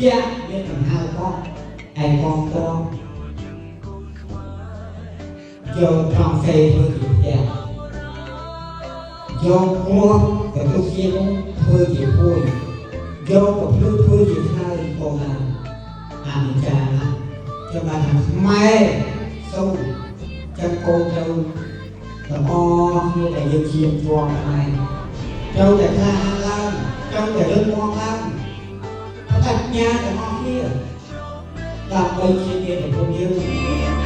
ជាមានដង្ហើមកងឯកងតងយកត្រង់សេធ្វើជាផ្ទះយកគួរទៅទុកជាធ្វើជាពួយយកប្រភ្លឺធ្វើជាឆ្លើយកងណាអានិច្ចាណាចាំបានថាខ្មែរសូមចាំកូនទៅល្អគ្នាដែលយើងជាងជាប់ខ្មែរចូលតែថាឡើងចូលតែរឹងមាំឡើងបញ្ញាទាំងអស់គ្នាដើម្បីជាមានប្រពន្ធយើង